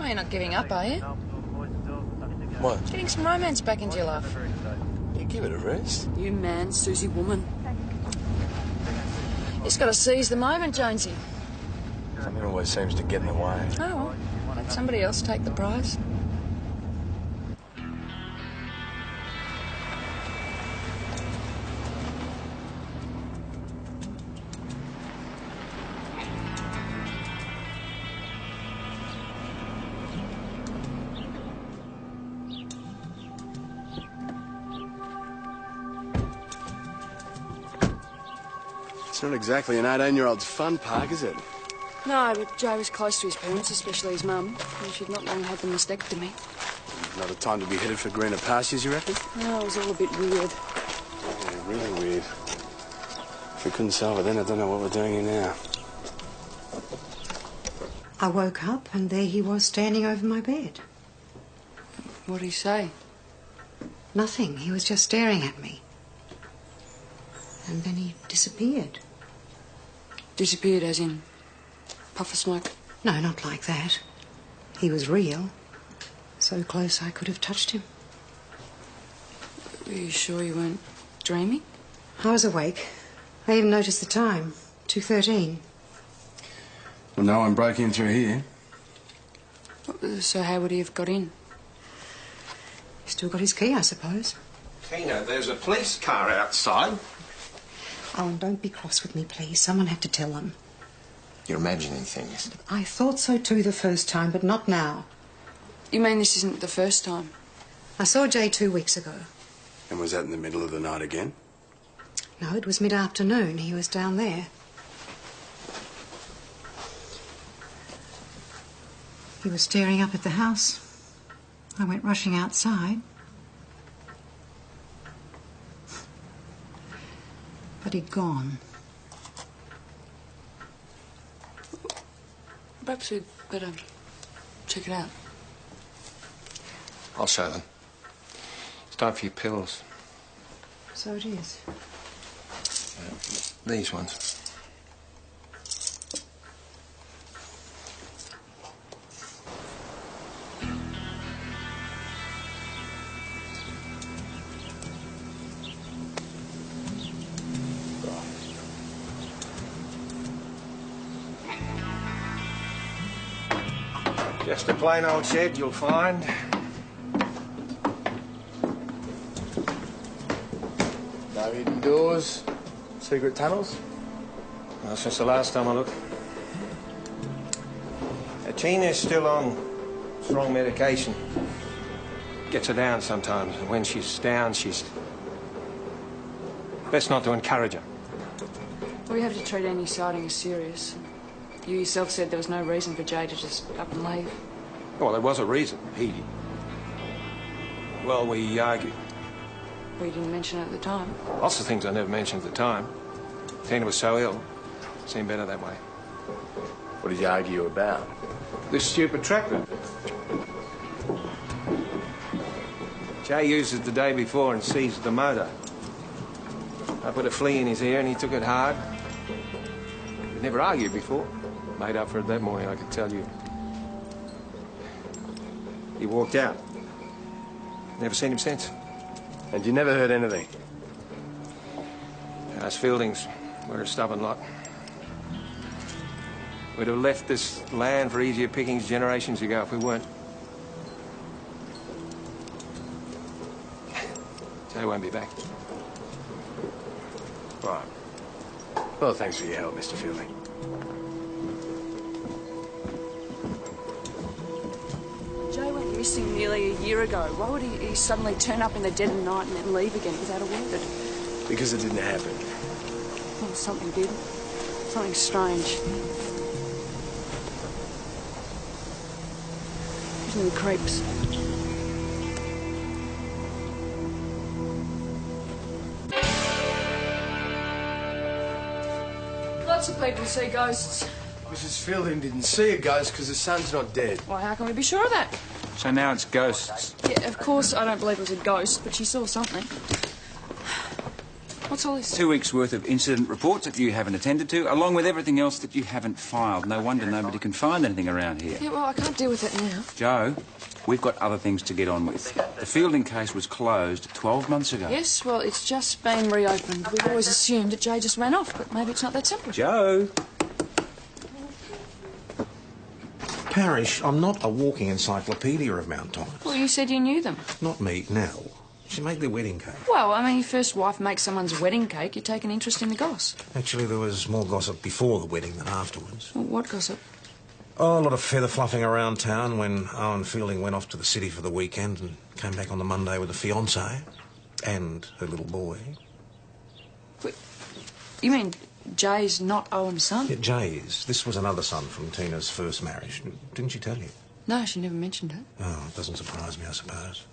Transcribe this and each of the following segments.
Oh, you're not giving up, are you? What? Getting some romance back into your life. You give it a rest. You man, Susie woman. Just got to seize the moment, Jonesy. Something always seems to get in the way. Oh, well, let somebody else take the prize. It's not exactly an 18-year-old's fun park, is it? No, but Joe was close to his parents, especially his mum. And she'd not long had them mastectomy. Not a time to be headed for greener pastures, you reckon? No, it was all a bit weird. Yeah, really weird. If we couldn't solve it then, I don't know what we're doing here now. I woke up and there he was standing over my bed. What did he say? Nothing. He was just staring at me. And then he disappeared. Disappeared as in puff of smoke? No, not like that. He was real. So close I could have touched him. Are you sure you weren't dreaming? I was awake. I even noticed the time. 2:13. Well, no one broke in through here. So how would he have got in? Still got his key, I suppose. Tina, there's a police car outside. Owen, don't be cross with me, please. Someone had to tell them. You're imagining things. I thought so too the first time, but not now. You mean this isn't the first time? I saw Jay 2 weeks ago. And was that in the middle of the night again? No, it was mid-afternoon. He was down there. He was staring up at the house. I went rushing outside. But he'd gone. Perhaps we'd better check it out. I'll show them. It's time for your pills. So it is. These ones. Just a plain old shed, you'll find. No hidden doors, secret tunnels. Well, since the last time I looked. Tina's still on strong medication. Gets her down sometimes, and when she's down, she's... Best not to encourage her. We have to treat any sighting as serious. You yourself said there was no reason for Jay to just up and leave. Well, there was a reason. Well, we argued. We didn't mention it at the time. Lots of things I never mentioned at the time. Tina was so ill. Seemed better that way. What did you argue about? This stupid tractor. Jay used it the day before and seized the motor. I put a flea in his ear and he took it hard. We'd never argued before. Made up for it that morning, I could tell you. He walked out. Never seen him since. And you never heard anything? Us Fieldings, we're a stubborn lot. We'd have left this land for easier pickings generations ago if we weren't. Jay won't be back. Right. Well, thanks for your help, Mr. Fielding. Jay went missing nearly a year ago. Why would he suddenly turn up in the dead of night and then leave again without a word? Because it didn't happen. Well, something did. Something strange. Gives me the creeps. Lots of people see ghosts. Mrs. Fielding didn't see a ghost because her son's not dead. Why, how can we be sure of that? So now it's ghosts. Yeah, of course I don't believe it was a ghost, but she saw something. What's all this? 2 weeks' worth of incident reports that you haven't attended to, along with everything else that you haven't filed. No wonder nobody can find anything around here. Yeah, well, I can't deal with it now. Joe, we've got other things to get on with. The Fielding case was closed 12 months ago. Yes, well, it's just been reopened. We've always assumed that Jay just ran off, but maybe it's not that simple. Joe! Parish, I'm not a walking encyclopedia of Mount Thomas. Well, you said you knew them. Not me, Nell. She made their wedding cake. Well, I mean, your first wife makes someone's wedding cake, you take an interest in the goss. Actually, there was more gossip before the wedding than afterwards. Well, what gossip? Oh, a lot of feather fluffing around town when Owen Fielding went off to the city for the weekend and came back on the Monday with a fiancée and her little boy. Wait, you mean Jay's not Owen's son? Yeah, Jay is. This was another son from Tina's first marriage. Didn't she tell you? No, she never mentioned it. Oh, it doesn't surprise me, I suppose.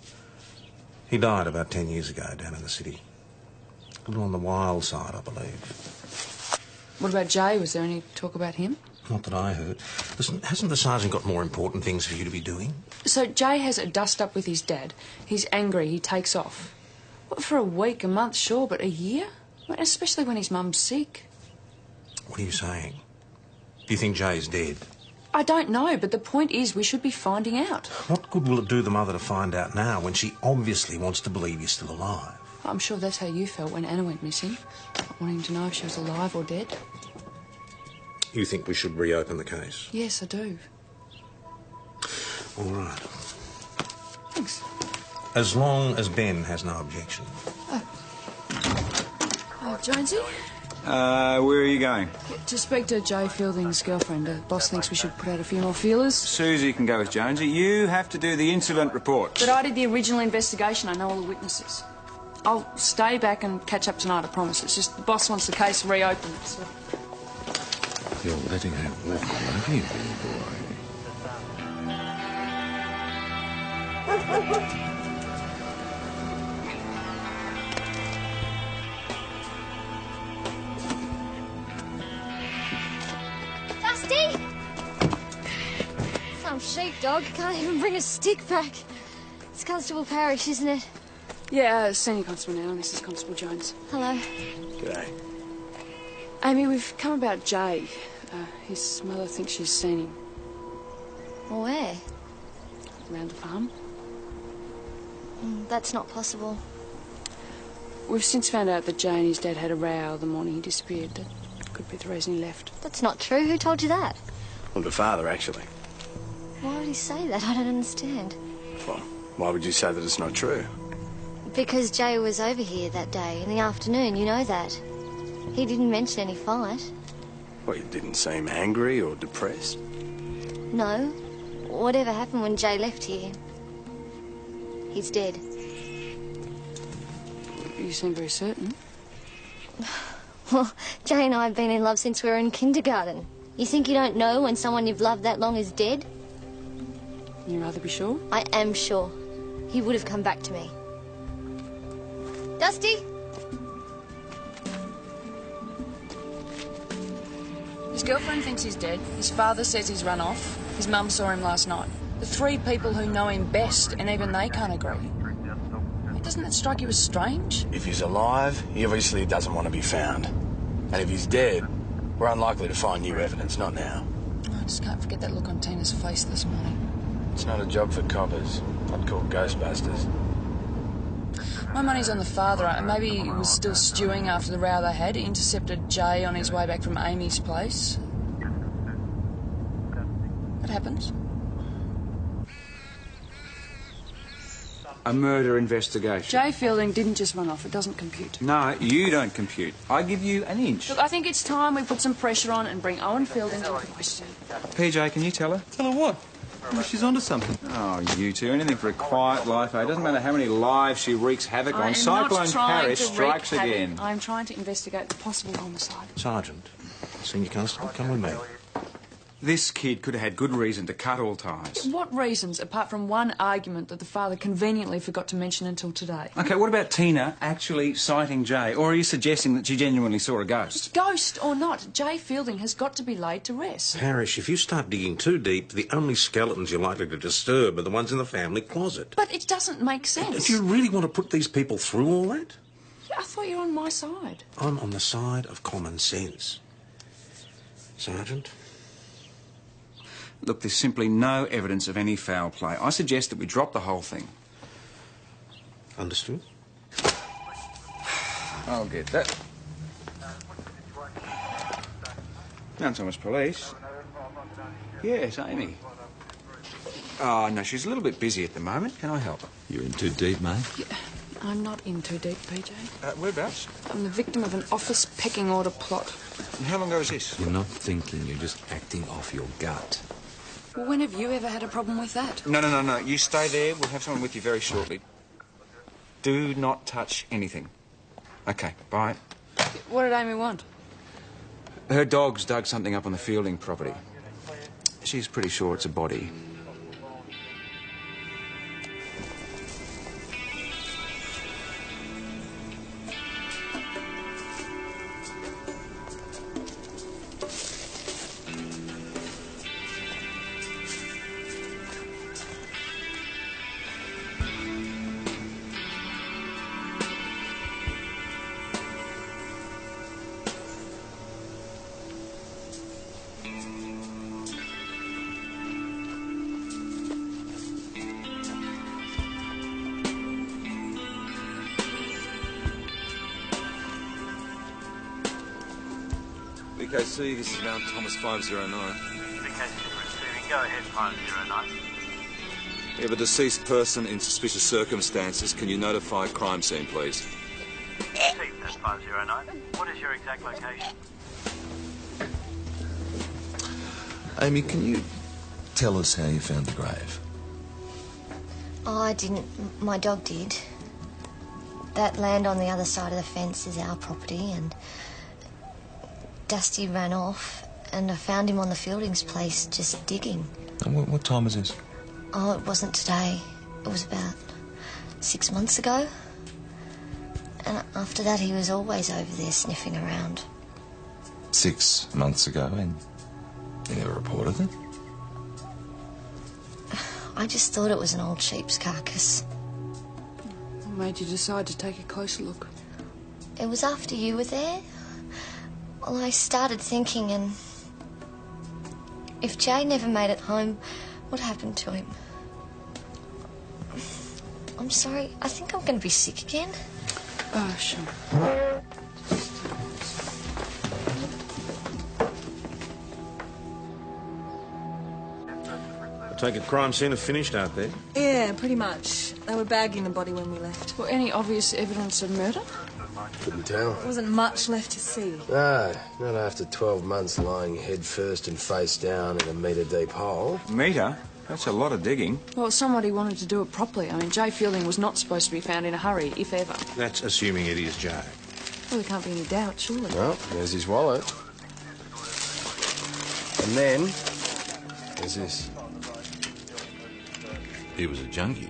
He died about 10 years ago down in the city. A little on the wild side, I believe. What about Jay? Was there any talk about him? Not that I heard. Listen, hasn't the sergeant got more important things for you to be doing? So Jay has a dust-up with his dad. He's angry, he takes off. Well, for a week, a month, sure, but a year? I mean, especially when his mum's sick. What are you saying? Do you think Jay's dead? I don't know, but the point is we should be finding out. What good will it do the mother to find out now when she obviously wants to believe you're still alive? I'm sure that's how you felt when Anna went missing, not wanting to know if she was alive or dead. You think we should reopen the case? Yes, I do. All right. Thanks. As long as Ben has no objection. Jonesy? Where are you going? To speak to Jay Fielding's girlfriend. The boss thinks we should put out a few more feelers. Susie can go with Jonesy. You have to do the incident report. But I did the original investigation. I know all the witnesses. I'll stay back and catch up tonight, I promise. It's just the boss wants the case reopened. So. You're letting her walk all over you, little boy. Dusty! Some sheepdog can't even bring a stick back. It's Constable Parish, isn't it? Yeah, Senior Constable now, and this is Constable Jones. Hello. G'day. Amy, we've come about Jay. His mother thinks she's seen him Where? around the farm. That's not possible. We've since found out that Jay and his dad had a row the morning he disappeared. That could be the reason he left. That's not true. Who told you that? Well, the father, actually. Why would he say that? I don't understand. Well, why would you say that it's not true? Because Jay was over here that day in the afternoon, you know that. He didn't mention any fight. Well, you didn't seem angry or depressed. No. Whatever happened when Jay left here, he's dead. You seem very certain. Well, Jay and I have been in love since we were in kindergarten. You think you don't know when someone you've loved that long is dead? You'd rather be sure? I am sure. He would have come back to me. Dusty? His girlfriend thinks he's dead. His father says he's run off. His mum saw him last night. The three people who know him best, and even they can't agree. Doesn't that strike you as strange? If he's alive, he obviously doesn't want to be found. And if he's dead, we're unlikely to find new evidence, not now. I just can't forget that look on Tina's face this morning. It's not a job for coppers. I'd call Ghostbusters. My money's on the father. Maybe he was still stewing after the row they had. He intercepted Jay on his way back from Amy's place. What happens? A murder investigation. Jay Fielding didn't just run off. It doesn't compute. No, you don't compute. I give you an inch. Look, I think it's time we put some pressure on and bring Owen Fielding to a question. PJ, can you tell her? Tell her what? Well, she's onto something. Oh, you two. Anything for a quiet life, eh? It doesn't matter how many lives she wreaks havoc on. Cyclone Parish strikes again. I'm trying to investigate the possible homicide. Sergeant, Senior Constable, come with me. This kid could have had good reason to cut all ties. What reasons, apart from one argument that the father conveniently forgot to mention until today? OK, what about Tina actually sighting Jay? Or are you suggesting that she genuinely saw a ghost? Ghost or not, Jay Fielding has got to be laid to rest. Parish, if you start digging too deep, the only skeletons you're likely to disturb are the ones in the family closet. But it doesn't make sense. Do you really want to put these people through all that? I thought you were on my side. I'm on the side of common sense. Sergeant? Look, there's simply no evidence of any foul play. I suggest that we drop the whole thing. Understood. I'll get that. Mount Thomas Police. Yes, Amy. Oh, no, she's a little bit busy at the moment. Can I help her? You're in too deep, mate. Yeah, I'm not in too deep, PJ. Whereabouts? I'm the victim of an office pecking order plot. And how long ago was this? You're not thinking, you're just acting off your gut. Well, when have you ever had a problem with that? No. You stay there. We'll have someone with you very shortly. Do not touch anything. OK, bye. What did Amy want? Her dog's dug something up on the Fielding property. She's pretty sure it's a body. VKC, this is Mount Thomas 509. VKC receiving. Go ahead, 509. We have a deceased person in suspicious circumstances. Can you notify crime scene, please? Received at 509. What is your exact location? Amy, can you tell us how you found the grave? Oh, I didn't. My dog did. That land on the other side of the fence is our property, and Dusty ran off, and I found him on the Fieldings' place just digging. And what time is this? Oh, it wasn't today. It was about 6 months ago. And after that, he was always over there sniffing around. 6 months ago, and you never reported it? I just thought it was an old sheep's carcass. What made you decide to take a closer look? It was after you were there. Well, I started thinking, and if Jay never made it home, what happened to him? I'm sorry, I think I'm going to be sick again. Oh, sure. I take it crime scene have finished out there? Yeah, pretty much. They were bagging the body when we left. Well, any obvious evidence of murder? Couldn't tell. There wasn't much left to see. No, not after 12 months lying head first and face down in a metre-deep hole. Metre? That's a lot of digging. Well, somebody wanted to do it properly. I mean, Jay Fielding was not supposed to be found in a hurry, if ever. That's assuming it is Jay. Well, there can't be any doubt, surely. Well, there's his wallet. And then, there's this. He was a junkie.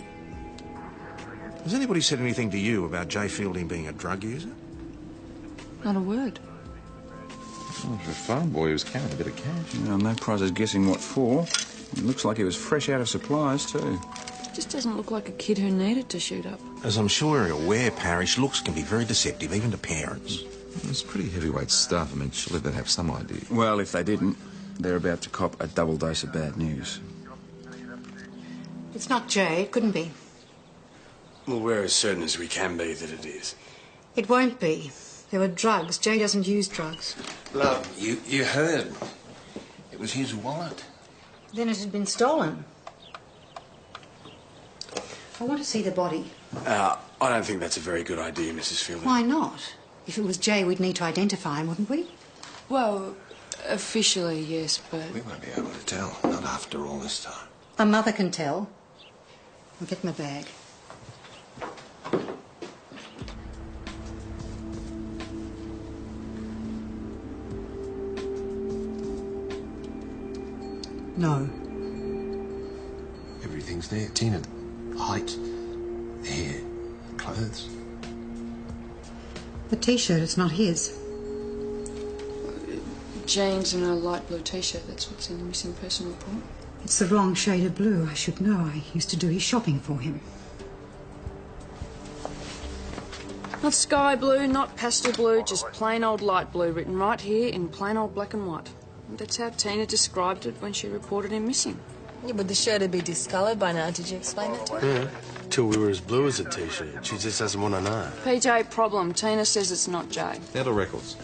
Has anybody said anything to you about Jay Fielding being a drug user? Not a word. Well, for a farm boy, he was carrying a bit of cash. Well, no prizes guessing what for. It looks like he was fresh out of supplies, too. Just doesn't look like a kid who needed to shoot up. As I'm sure you're aware, Parish, looks can be very deceptive, even to parents. It's pretty heavyweight stuff. I mean, surely they'd have some idea. Well, if they didn't, they're about to cop a double dose of bad news. It's not Jay. It couldn't be. Well, we're as certain as we can be that it is. It won't be. There were drugs. Jay doesn't use drugs. Love, you heard. It was his wallet. Then it had been stolen. I want to see the body. I don't think that's a very good idea, Mrs. Fielding. Why not? If it was Jay, we'd need to identify him, wouldn't we? Well, officially, yes, but... We won't be able to tell, not after all this time. A mother can tell. I'll get my bag. No. Everything's there, Tina. Height, hair, clothes. The T-shirt, it's not his. Jeans and a light blue T-shirt, that's what's in the missing person report. It's the wrong shade of blue. I should know. I used to do his shopping for him. Not sky blue, not pastel blue, just plain old light blue, written right here in plain old black and white. And that's how Tina described it when she reported him missing. Yeah, but the shirt would be discoloured by now. Did you explain that to her? Yeah. Till we were as blue as a T-shirt. She just doesn't want to know. PJ, problem. Tina says it's not Jay. Out of records.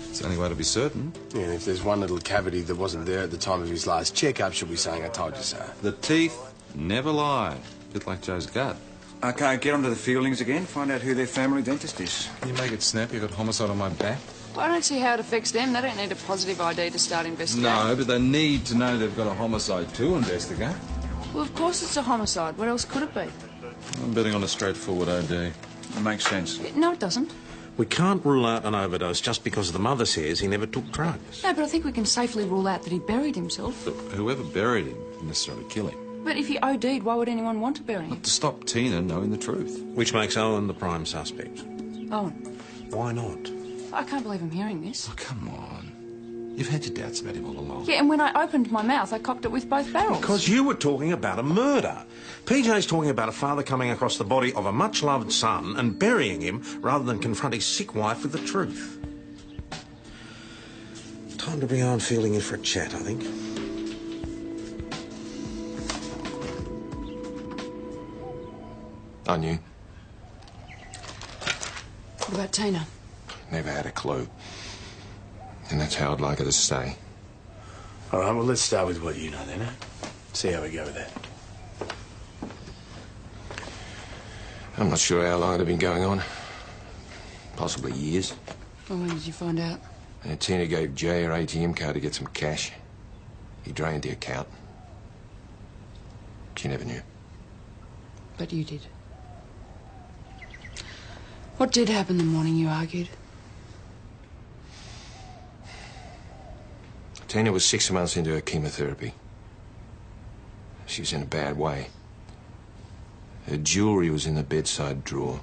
It's the only way to be certain. Yeah, and if there's one little cavity that wasn't there at the time of his last checkup, she'll be saying, I told you so. The teeth never lie. A bit like Joe's gut. Okay, get onto the Fieldings again. Find out who their family dentist is. Can you make it snap? You got homicide on my back? Well, I don't see how it affects them. They don't need a positive ID to start investigating. No, but they need to know they've got a homicide to investigate. Well, of course it's a homicide. What else could it be? I'm betting on a straightforward OD. It makes sense. No, it doesn't. We can't rule out an overdose just because the mother says he never took drugs. No, but I think we can safely rule out that he buried himself. But whoever buried him didn't necessarily kill him. But if he OD'd, why would anyone want to bury him? Not to stop Tina knowing the truth. Which makes Owen the prime suspect. Owen? Why not? I can't believe I'm hearing this. Oh, come on. You've had your doubts about him all along. Yeah, and when I opened my mouth, I cocked it with both barrels. Because you were talking about a murder. PJ's talking about a father coming across the body of a much-loved son and burying him rather than confront his sick wife with the truth. Time to bring Owen Fielding in for a chat, I think. I knew. What about Tina? Never had a clue. And that's how I'd like her to stay. All right, well, let's start with what you know then, eh? See how we go with that. I'm not sure how long it had been going on. Possibly years. Well, when did you find out? And Tina gave Jay her ATM card to get some cash. He drained the account. She never knew. But you did. What did happen the morning you argued? Tina was 6 months into her chemotherapy. She was in a bad way. Her jewellery was in the bedside drawer.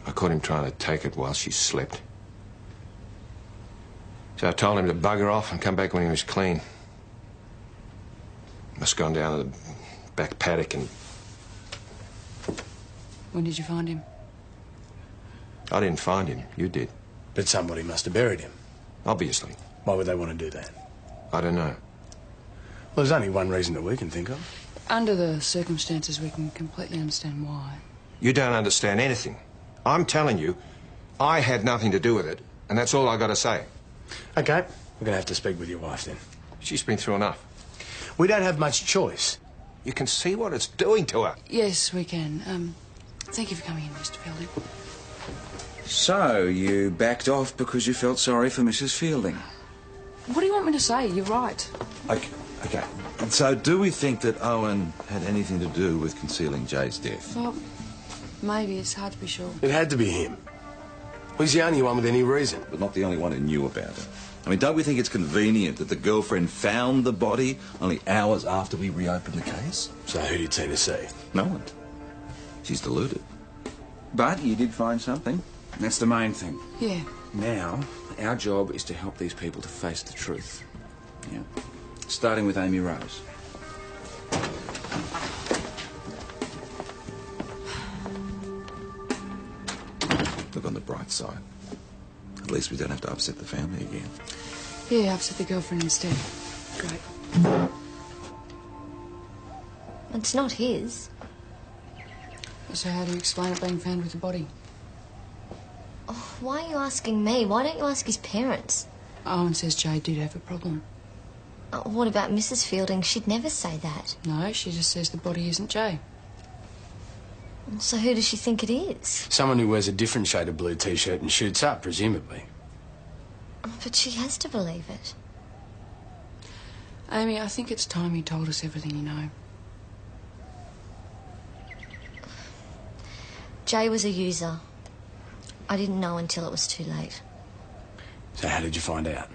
I caught him trying to take it while she slept. So I told him to bugger off and come back when he was clean. Must have gone down to the back paddock and... When did you find him? I didn't find him. You did. But somebody must have buried him. Obviously. Why would they want to do that? I don't know. Well, there's only one reason that we can think of. Under the circumstances, we can completely understand why. You don't understand anything. I'm telling you, I had nothing to do with it, and that's all I got to say. Okay, we're going to have to speak with your wife then. She's been through enough. We don't have much choice. You can see what it's doing to her. Yes, we can. Thank you for coming in, Mr. Fielding. So, you backed off because you felt sorry for Mrs. Fielding? What do you want me to say? You're right. Okay. So, do we think that Owen had anything to do with concealing Jay's death? Well, maybe. It's hard to be sure. It had to be him. Well, he's the only one with any reason. But not the only one who knew about it. I mean, don't we think it's convenient that the girlfriend found the body only hours after we reopened the case? So who did Tina see? No one. She's deluded. But you did find something. That's the main thing. Yeah. Now, our job is to help these people to face the truth. Yeah. Starting with Amy Rose. Look on the bright side. At least we don't have to upset the family again. Yeah, upset the girlfriend instead. Great. It's not his. So how do you explain it being found with the body? Oh, why are you asking me? Why don't you ask his parents? Owen says Jay did have a problem. What about Mrs. Fielding? She'd never say that. No, she just says the body isn't Jay. So who does she think it is? Someone who wears a different shade of blue T-shirt and shoots up, presumably. But she has to believe it. Amy, I think it's time you told us everything you know. Jay was a user. I didn't know until it was too late. So how did you find out?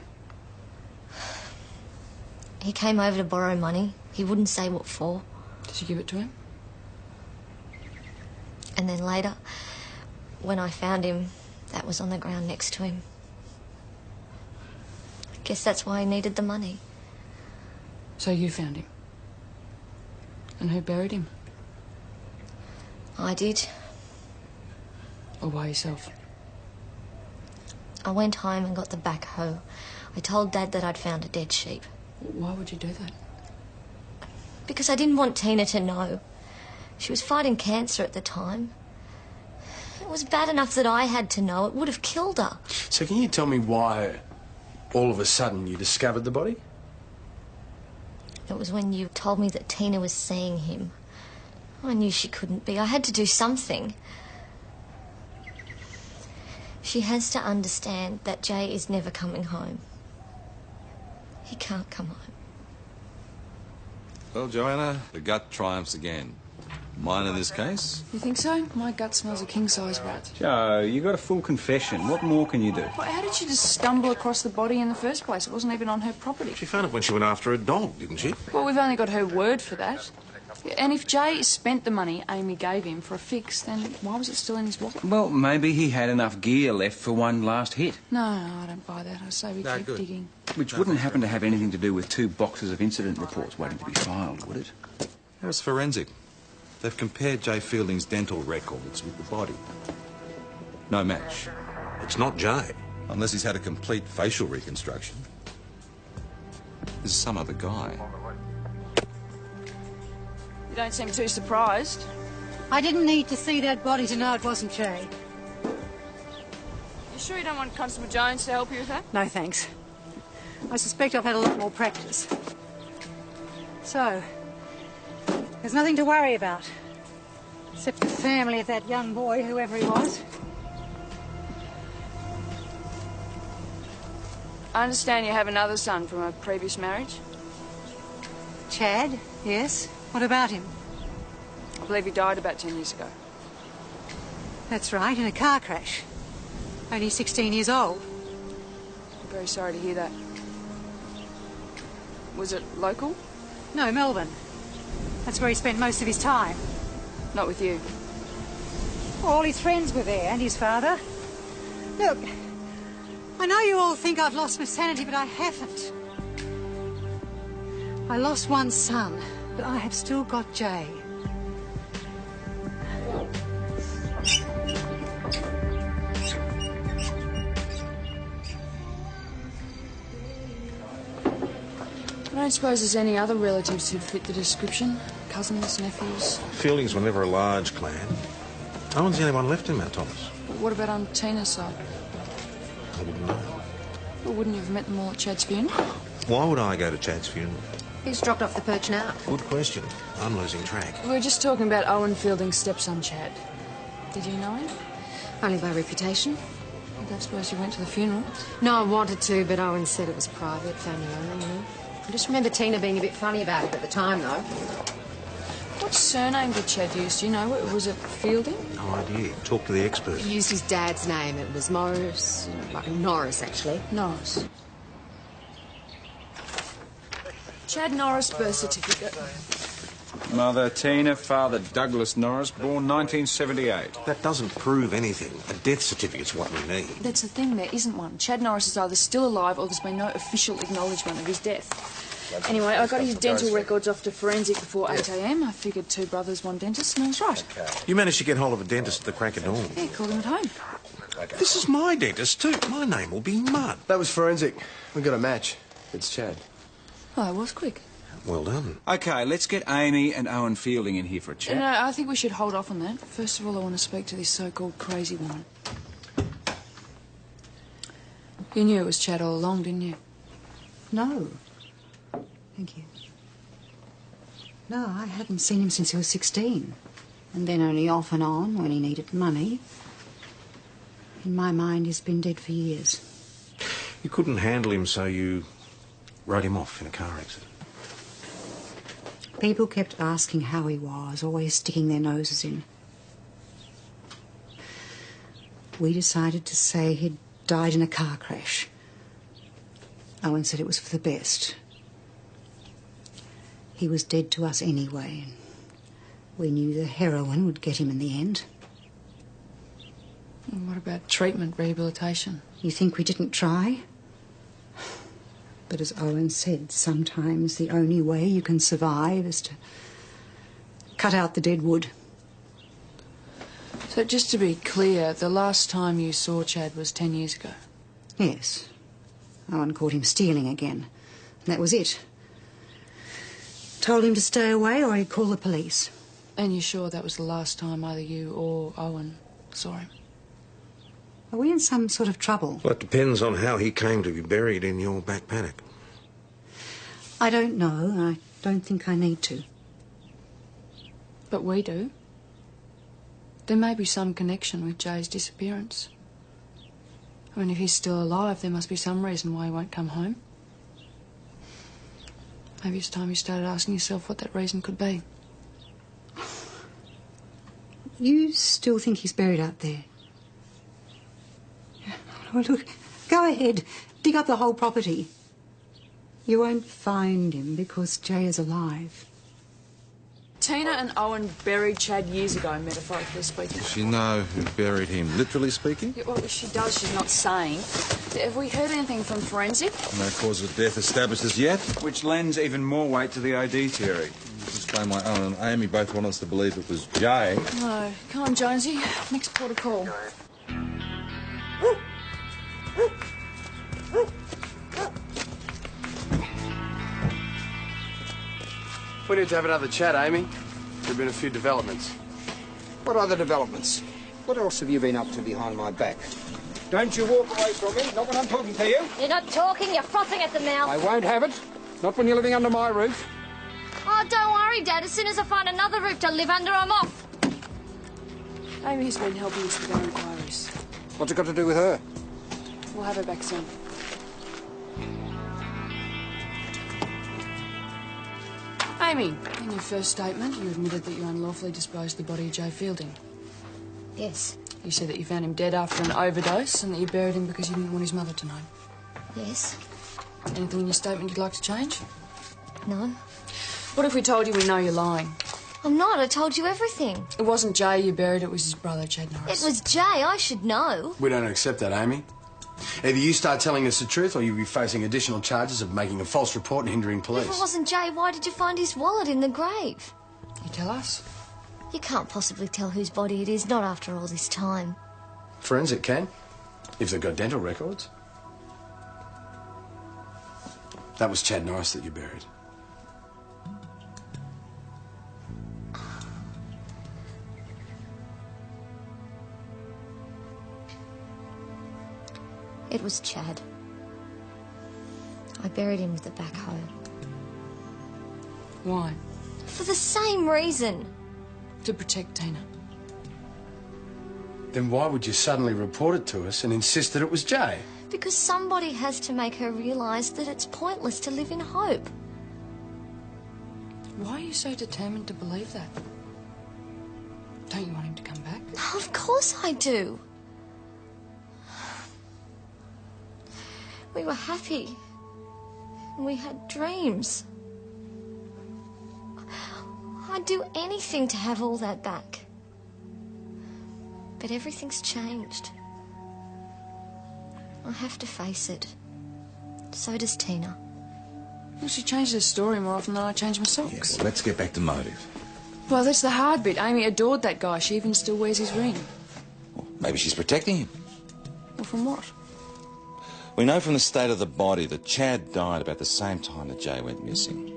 He came over to borrow money. He wouldn't say what for. Did you give it to him? And then later, when I found him, that was on the ground next to him. I guess that's why he needed the money. So you found him? And who buried him? I did. Or by yourself? I went home and got the backhoe. I told Dad that I'd found a dead sheep. Why would you do that? Because I didn't want Tina to know. She was fighting cancer at the time. It was bad enough that I had to know. It would have killed her. So can you tell me why all of a sudden you discovered the body? It was when you told me that Tina was seeing him. I knew she couldn't be. I had to do something. She has to understand that Jay is never coming home. He can't come home. Well, Joanna, the gut triumphs again. Mine in this case? You think so? My gut smells a king-size rat. Joe, you got a full confession. What more can you do? Well, how did she just stumble across the body in the first place? It wasn't even on her property. She found it when she went after her dog, didn't she? Well, we've only got her word for that. And if Jay spent the money Amy gave him for a fix, then why was it still in his wallet? Well, maybe he had enough gear left for one last hit. No, I don't buy that. I say we keep digging. Which wouldn't happen to have anything to do with 2 boxes of incident reports waiting to be filed, would it? That was forensic. They've compared Jay Fielding's dental records with the body. No match. It's not Jay. Unless he's had a complete facial reconstruction. This is some other guy. You don't seem too surprised. I didn't need to see that body to know it wasn't Jay. You sure you don't want Constable Jones to help you with that? No, thanks. I suspect I've had a lot more practice. So, there's nothing to worry about. Except the family of that young boy, whoever he was. I understand you have another son from a previous marriage. Chad, yes. What about him? I believe he died about 10 years ago. That's right, in a car crash. Only 16 years old. I'm very sorry to hear that. Was it local? No, Melbourne. That's where he spent most of his time. Not with you. Well, all his friends were there, and his father. Look, I know you all think I've lost my sanity, but I haven't. I lost one son, but I have still got Jay. I don't suppose there's any other relatives who fit the description? Cousins, nephews? Fieldings were never a large clan. Owen's the only one left in Mount Thomas. What about on Tina's side? I wouldn't know. Well, wouldn't you have met them all at Chad's funeral? Why would I go to Chad's funeral? Who's dropped off the perch now? Good question. I'm losing track. We were just talking about Owen Fielding's stepson, Chad. Did you know him? Only by reputation. I don't suppose you went to the funeral? No, I wanted to, but Owen said it was private, family only, you know. I just remember Tina being a bit funny about it at the time, though. What surname did Chad use? Do you know? Was it Fielding? No idea. Talk to the expert. He used his dad's name. It was Morris. Norris, actually. Norris. Chad Norris birth certificate. Mother Tina, father Douglas Norris, born 1978. That doesn't prove anything. A death certificate's what we need. That's the thing, there isn't one. Chad Norris is either still alive or there's been no official acknowledgement of his death. Anyway, I got his dental records off to forensic before 8 a.m. I figured 2 brothers, 1 dentist, and I was right. You managed to get hold of a dentist at the crack of dawn. Yeah, called him at home. This is my dentist, too. My name will be Mud. That was forensic. We got a match. It's Chad. Oh, that was quick. Well done. OK, let's get Amy and Owen Fielding in here for a chat. No, I think we should hold off on that. First of all, I want to speak to this so-called crazy woman. You knew it was Chad all along, didn't you? No. Thank you. No, I hadn't seen him since he was 16. And then only off and on when he needed money. In my mind, he's been dead for years. You couldn't handle him, so you wrote him off in a car accident. People kept asking how he was, always sticking their noses in. We decided to say he'd died in a car crash. Owen said it was for the best. He was dead to us anyway, and we knew the heroin would get him in the end. And what about treatment, rehabilitation? You think we didn't try? But as Owen said, sometimes the only way you can survive is to cut out the dead wood. So So just to be clear, the last time you saw Chad was 10 years ago? Yes. Owen caught him stealing again. And that was it. Told him to stay away or he'd call the police. And you're sure that was the last time either you or Owen saw him? Are we in some sort of trouble? Well, it depends on how he came to be buried in your back paddock. I don't know. I don't think I need to. But we do. There may be some connection with Jay's disappearance. I mean, if he's still alive, there must be some reason why he won't come home. Maybe it's time you started asking yourself what that reason could be. You still think he's buried out there? Well, look, go ahead. Dig up the whole property. You won't find him because Jay is alive. Tina and Owen buried Chad years ago, metaphorically speaking. Does she know who buried him, literally speaking? Yeah, well, if she does, she's not saying. Have we heard anything from forensic? No cause of death established as yet. Which lends even more weight to the ID theory. This is why my Owen and Amy both want us to believe it was Jay. No. Come on, Jonesy. Next port of call. We need to have another chat, Amy. There have been a few developments. What other developments? What else have you been up to behind my back? Don't you walk away from me, not when I'm talking to you. You're not talking, you're frothing at the mouth. I won't have it. Not when you're living under my roof. Oh, don't worry, Dad. As soon as I find another roof to live under, I'm off. Amy's been helping us with our inquiries. What's it got to do with her? We'll have her back soon. Amy, in your first statement, you admitted that you unlawfully disposed of the body of Jay Fielding. Yes. You said that you found him dead after an overdose and that you buried him because you didn't want his mother to know. Yes. Anything in your statement you'd like to change? No. What if we told you we know you're lying? I'm not. I told you everything. It wasn't Jay you buried, it was his brother, Chad Norris. It was Jay. I should know. We don't accept that, Amy. Either you start telling us the truth or you'll be facing additional charges of making a false report and hindering police. If it wasn't Jay, why did you find his wallet in the grave? You tell us. You can't possibly tell whose body it is, not after all this time. Forensic can, if they've got dental records. That was Chad Norris that you buried. It was Chad. I buried him with the backhoe. Why? For the same reason. To protect Tina. Then why would you suddenly report it to us and insist that it was Jay? Because somebody has to make her realise that it's pointless to live in hope. Why are you so determined to believe that? Don't you want him to come back? No, of course I do. We were happy. We had dreams. I'd do anything to have all that back. But everything's changed. I have to face it. So does Tina. Well, she changes her story more often than I change my socks. Yes, let's get back to motive. Well, that's the hard bit. Amy adored that guy. She even still wears his ring. Well, maybe she's protecting him. Well, from what? We know from the state of the body that Chad died about the same time that Jay went missing.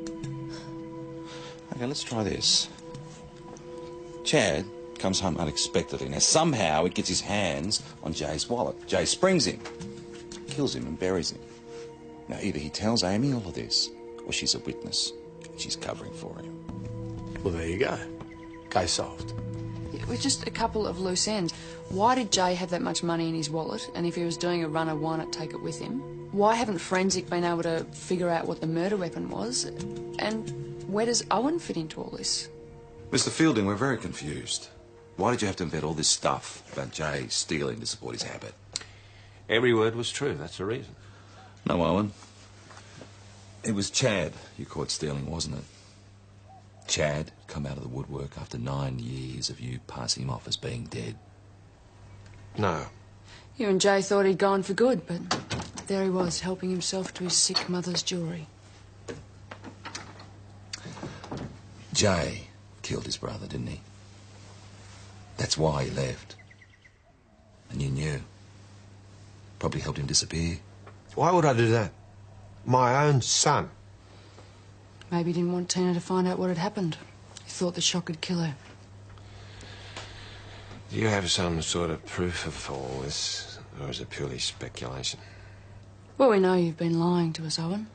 Okay, let's try this. Chad comes home unexpectedly. Now, somehow he gets his hands on Jay's wallet. Jay springs him, kills him and buries him. Now, either he tells Amy all of this, or she's a witness. She's covering for him. Well, there you go. Case solved. Yeah, with just a couple of loose ends. Why did Jay have that much money in his wallet? And if he was doing a runner, why not take it with him? Why haven't forensic been able to figure out what the murder weapon was? And where does Owen fit into all this? Mr. Fielding, we're very confused. Why did you have to invent all this stuff about Jay stealing to support his habit? Every word was true, that's the reason. No, Owen. It was Chad you caught stealing, wasn't it? Chad come out of the woodwork after 9 years of you passing him off as being dead. No. You and Jay thought he'd gone for good, but there he was, helping himself to his sick mother's jewellery. Jay killed his brother, didn't he? That's why he left. And you knew. Probably helped him disappear. Why would I do that? My own son. Maybe he didn't want Tina to find out what had happened. He thought the shock would kill her. Do you have some sort of proof of all this, or is it purely speculation? Well, we know you've been lying to us, Owen.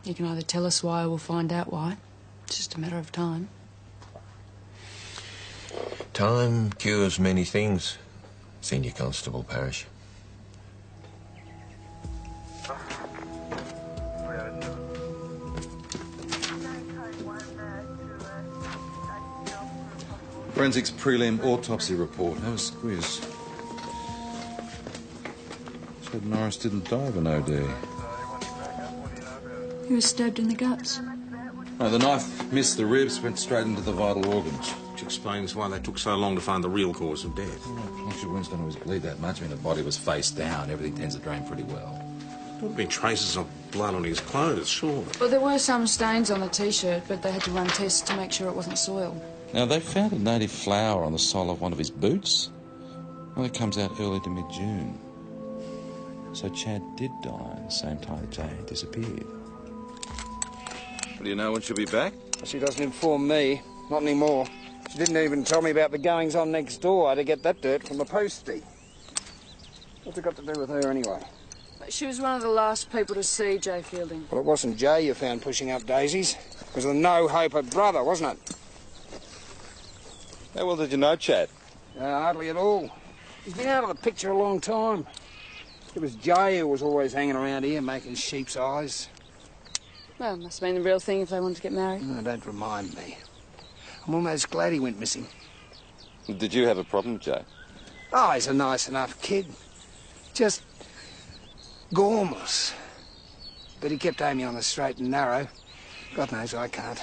You can either tell us why or we'll find out why. It's just a matter of time. Time cures many things, Senior Constable Parrish. Forensics prelim autopsy report. Have a squiz. Said Norris didn't die of an OD. He was stabbed in the guts. No, the knife missed the ribs, went straight into the vital organs. Which explains why they took so long to find the real cause of death. Puncture wounds don't always bleed that much. I mean, the body was face down. Everything tends to drain pretty well. There would have been traces of blood on his clothes, sure. Well, there were some stains on the T-shirt, but they had to run tests to make sure it wasn't soiled. Now, they found a native flower on the sole of one of his boots. Well, it comes out early to mid-June. So Chad did die at the same time that Jay had disappeared. Do you know when she'll be back? She doesn't inform me. Not anymore. She didn't even tell me about the goings-on next door. I had to get that dirt from the postie. What's it got to do with her, anyway? She was one of the last people to see Jay Fielding. Well, it wasn't Jay you found pushing up daisies. It was the no-hoper brother, wasn't it? How well did you know Chad? Hardly at all. He's been out of the picture a long time. It was Jay who was always hanging around here making sheep's eyes. Well, it must have been the real thing if they wanted to get married. Oh, don't remind me. I'm almost glad he went missing. Did you have a problem, Jay? Oh, he's a nice enough kid. Just gormless. But he kept Amy on the straight and narrow. God knows I can't.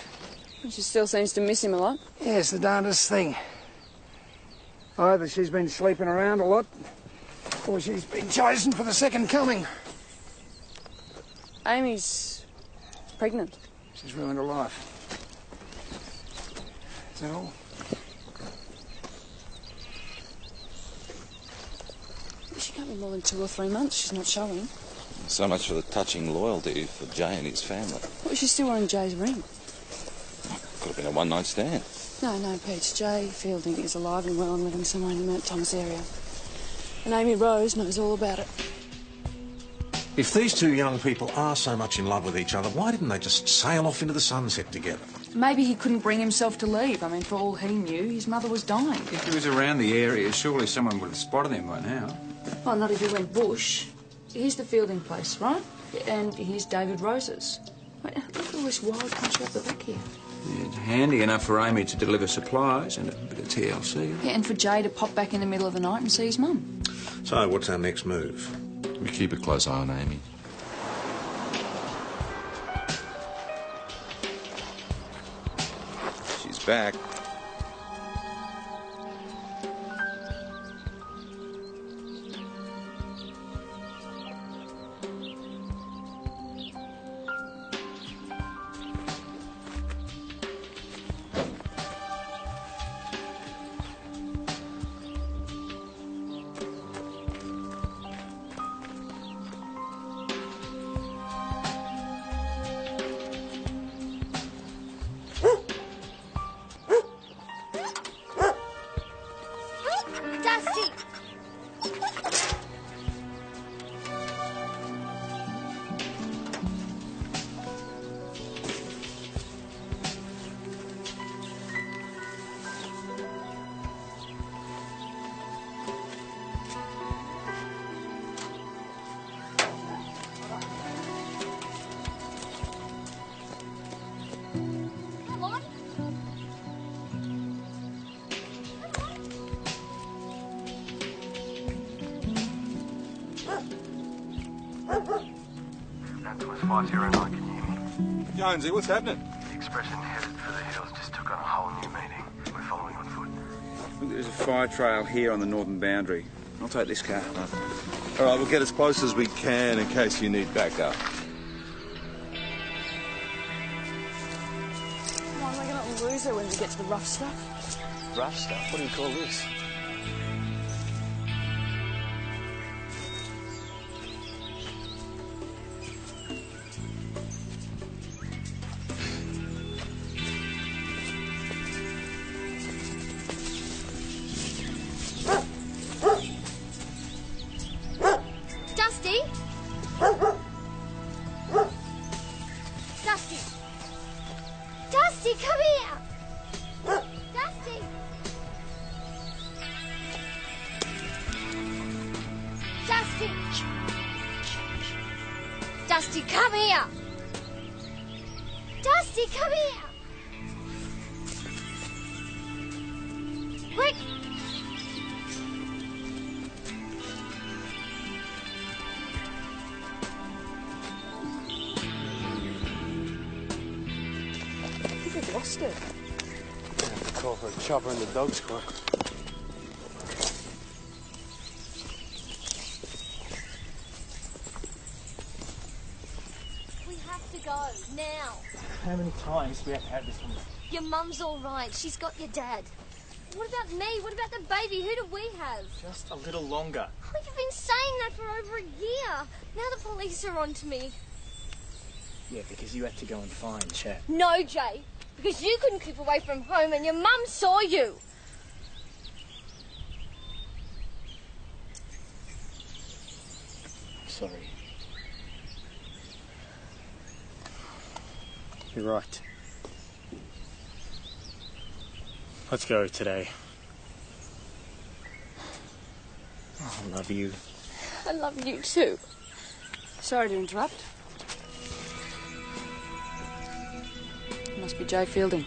She still seems to miss him a lot. Yeah, it's the darndest thing. Either she's been sleeping around a lot, or she's been chosen for the second coming. Amy's pregnant. She's ruined her life. Is that all? She can't be more than 2 or 3 months. She's not showing. So much for the touching loyalty for Jay and his family. Well, she's still wearing Jay's ring. Could have been a one-night stand. No, Peach. Jay Fielding is alive and well and living somewhere in the Mount Thomas area. And Amy Rose knows all about it. If these two young people are so much in love with each other, why didn't they just sail off into the sunset together? Maybe he couldn't bring himself to leave. I mean, for all he knew, his mother was dying. If he was around the area, surely someone would have spotted him by now. Well, not if he went bush. Here's the Fielding place, right? And here's David Rose's. Wait, look at all this wild country up the back here. Yeah, it's handy enough for Amy to deliver supplies and a bit of TLC. Yeah, and for Jay to pop back in the middle of the night and see his mum. So, what's our next move? We keep a close eye on Amy. She's back. Dusty! Come on. Thomas 509, can you hear me? Jonesy, what's happening? The Express headed for the hills just took on a whole new meaning. We're following on foot. Look, there's a fire trail here on the northern boundary. I'll take this car. All right, we'll get as close as we can in case you need backup. Come on, we're going to lose her when we get to the rough stuff. Rough stuff? What do you call this? Dusty! Dusty, come here! Dusty! Dusty! Dusty, come here! Dusty, come here! Quick! I think we've lost her. I have to call for a chopper and the dog squad. We have to go, now. How many times do we have to have this one? Your mum's all right. She's got your dad. What about me? What about the baby? Who do we have? Just a little longer. Oh, you've been saying that for over a year. Now the police are onto me. Yeah, because you had to go and find Chad. No, Jay. Because you couldn't keep away from home and your mum saw you. Sorry. You're right. Let's go today. Oh, I love you. I love you too. Sorry to interrupt. Must be Jay Fielding.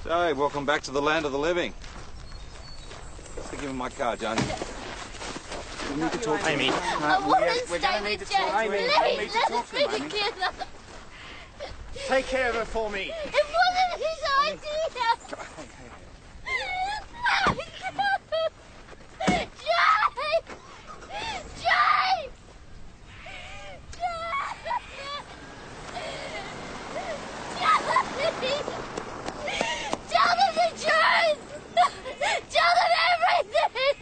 So, welcome back to the land of the living. Give me my car, John. We need to talk, Amy. I want to stay with Jay. Please, let us be together. Take care of her for me. It wasn't his idea. Jay! Jay! Tell them the truth! Tell them everything!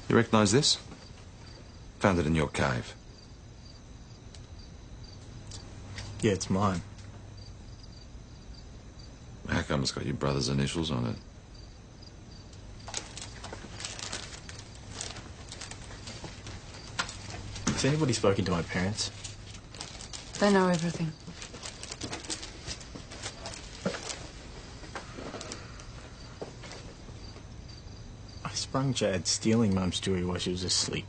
You recognise this? Found it in your cave. Yeah, it's mine. How come it's got your brother's initials on it? Has anybody spoken to my parents? They know everything. I sprung Chad stealing Mum's jewelry while she was asleep.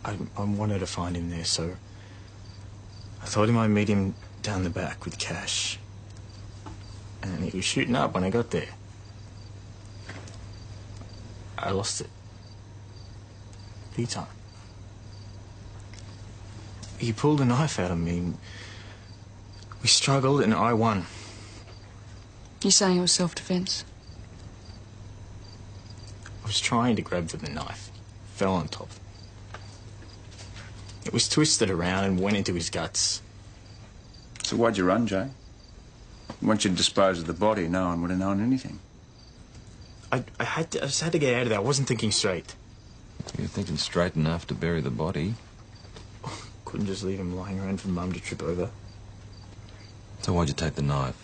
I wanted to find him there, so I told him I'd meet him down the back with cash. And he was shooting up when I got there. I lost it. Big time. He pulled a knife out of me. We struggled and I won. You're saying it was self-defense? I was trying to grab for the knife. Fell on top. It was twisted around and went into his guts. So why'd you run, Jay? Once you'd disposed of the body, no one would have known anything. I just had to get out of there. I wasn't thinking straight. You're thinking straight enough to bury the body. Couldn't just leave him lying around for Mum to trip over. So why'd you take the knife?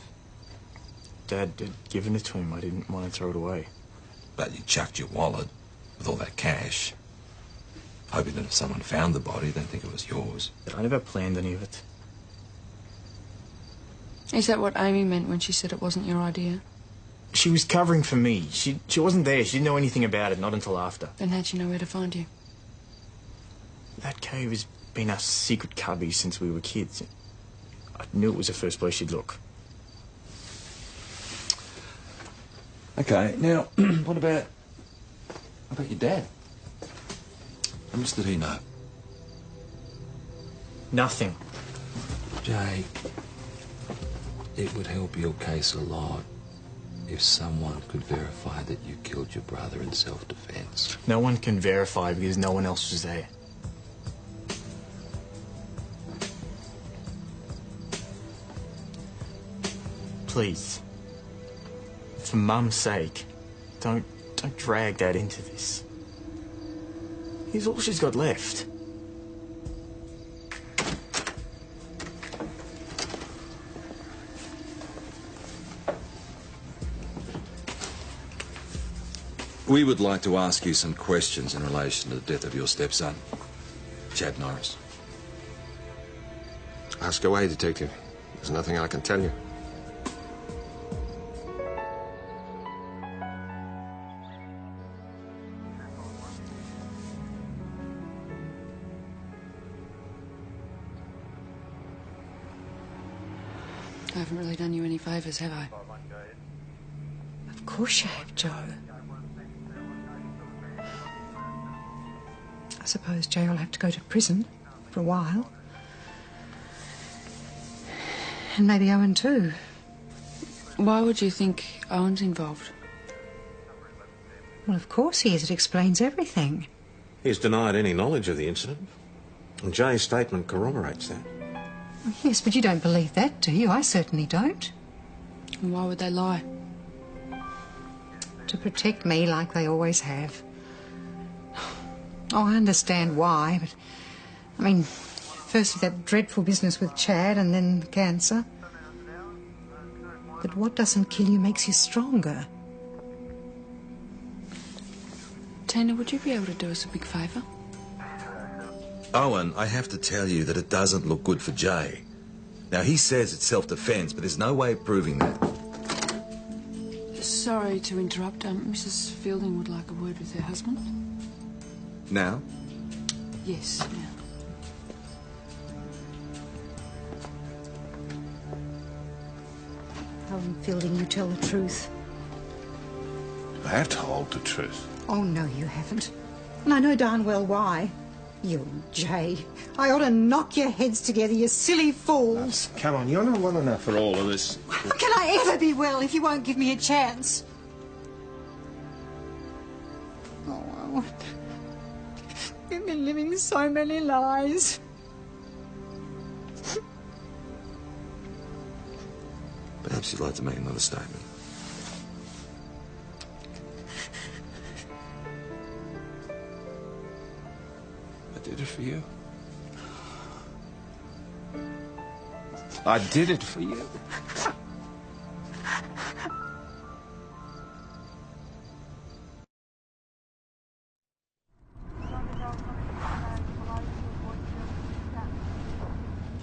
Dad had given it to him. I didn't want to throw it away. But you chucked your wallet with all that cash, hoping that if someone found the body, they'd think it was yours. But I never planned any of it. Is that what Amy meant when she said it wasn't your idea? She was covering for me. She wasn't there. She didn't know anything about it, not until after. Then how'd she know where to find you? That cave has been our secret cubby since we were kids. I knew it was the first place she'd look. Okay, now, what about your dad? How much did he know? Nothing. Jay, it would help your case a lot if someone could verify that you killed your brother in self-defense. No one can verify because no one else was there. please. For Mum's sake, don't drag Dad into this. He's all she's got left. We would like to ask you some questions in relation to the death of your stepson, Chad Norris. Ask away, Detective. There's nothing I can tell you. I haven't really done you any favours, have I? Of course you have, Joe. I suppose Jay will have to go to prison for a while. And maybe Owen too. Why would you think Owen's involved? Well, of course he is. It explains everything. He's denied any knowledge of the incident, and Jay's statement corroborates that. Yes, but you don't believe that, do you? I certainly don't. And why would they lie? To protect me, like they always have. Oh, I understand why, but... I mean, first with that dreadful business with Chad and then cancer. But what doesn't kill you makes you stronger. Tina, would you be able to do us a big favour? Owen, I have to tell you that it doesn't look good for Jay. Now, he says it's self-defence, but there's no way of proving that. Sorry to interrupt. Mrs. Fielding would like a word with her husband. Now? Yes, now. Owen Fielding, you tell the truth. I have told the truth. Oh, no, you haven't. And I know darn well why. You and Jay. I ought to knock your heads together, you silly fools. Come on, you're not well enough for all of this. How can I ever be well if you won't give me a chance? Oh, you've been living so many lies. Perhaps you'd like to make another statement. I did it for you. I did it for you.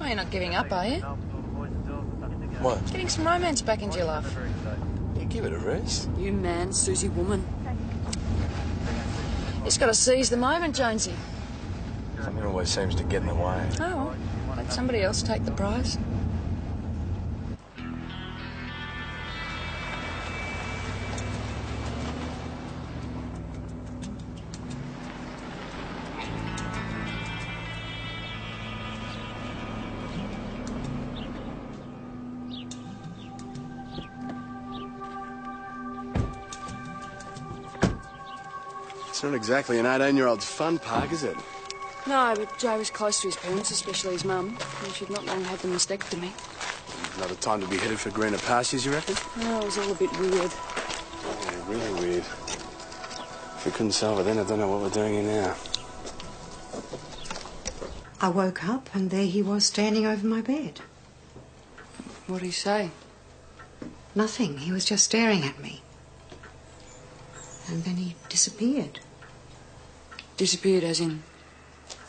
Oh, you're not giving up, are you? What? Getting some romance back into your life. You give it a rest. You man, Susie woman. Just got to seize the moment, Jonesy. Something always seems to get in the way. Oh, well, let somebody else take the prize. It's not exactly an 18-year-old's fun park, is it? No, but Joe was close to his parents, especially his mum. And she'd not long had the mastectomy. Another time to be headed for greener pastures, you reckon? Oh, it was all a bit weird. Yeah, really weird. If we couldn't solve it then, I don't know what we're doing here now. I woke up and there he was standing over my bed. What did he say? Nothing. He was just staring at me. And then he disappeared. Disappeared as in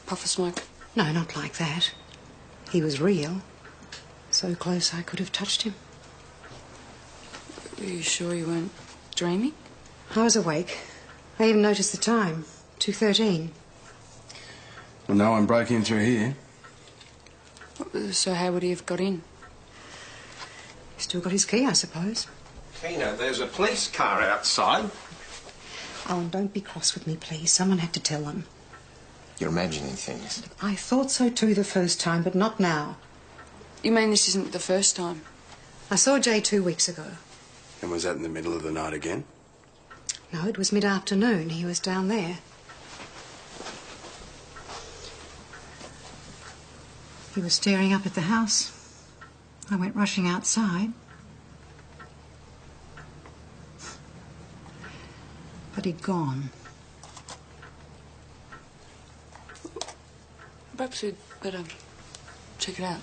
puff of smoke? No, not like that. He was real. So close I could have touched him. Are you sure you weren't dreaming? I was awake. I even noticed the time. 2:13. Well, no one broke in through here. So how would he have got in? Still got his key, I suppose. Tina, there's a police car outside. Oh, and don't be cross with me, please. Someone had to tell them. You're imagining things. I thought so too the first time, but not now. You mean this isn't the first time? I saw Jay 2 weeks ago. And was that in the middle of the night again? No, it was mid-afternoon. He was down there. He was staring up at the house. I went rushing outside. property gone? Perhaps we'd better check it out.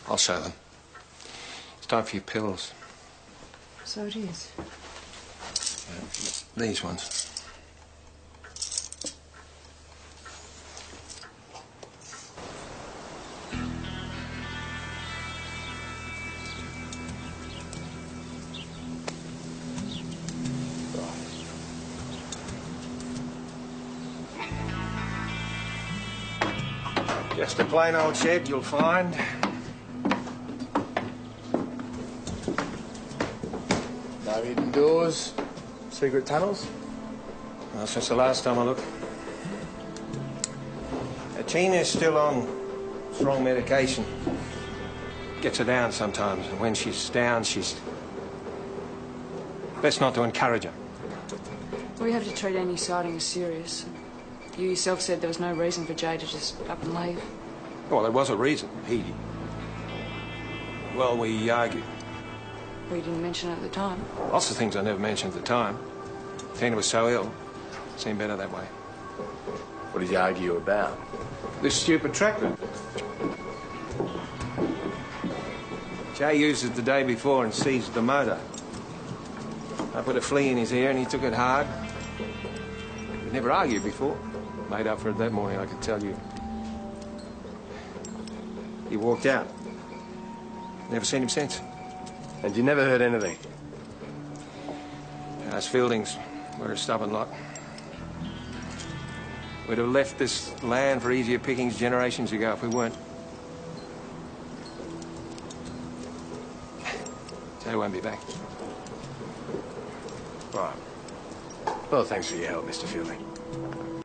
I'll show them. It's time for your pills. So it is. These ones. Just a plain old shed, you'll find. No hidden doors, secret tunnels? Well, since the last time I looked. Tina's still on strong medication. Gets her down sometimes, and when she's down, she's... Best not to encourage her. We have to treat any sighting as serious. You yourself said there was no reason for Jay to just up and leave. Well, there was a reason. Well, we argued. We didn't mention it at the time. Lots of things I never mentioned at the time. Tina was so ill. Seemed better that way. What did you argue about? This stupid tractor. Jay used it the day before and seized the motor. I put a flea in his ear and he took it hard. We never argued before. Made up for it that morning, I can tell you. He walked out. Never seen him since. And you never heard anything? Us Fieldings, we're a stubborn lot. We'd have left this land for easier pickings generations ago if we weren't. Jay won't be back. Right. Well, thanks for your help, Mr. Fielding.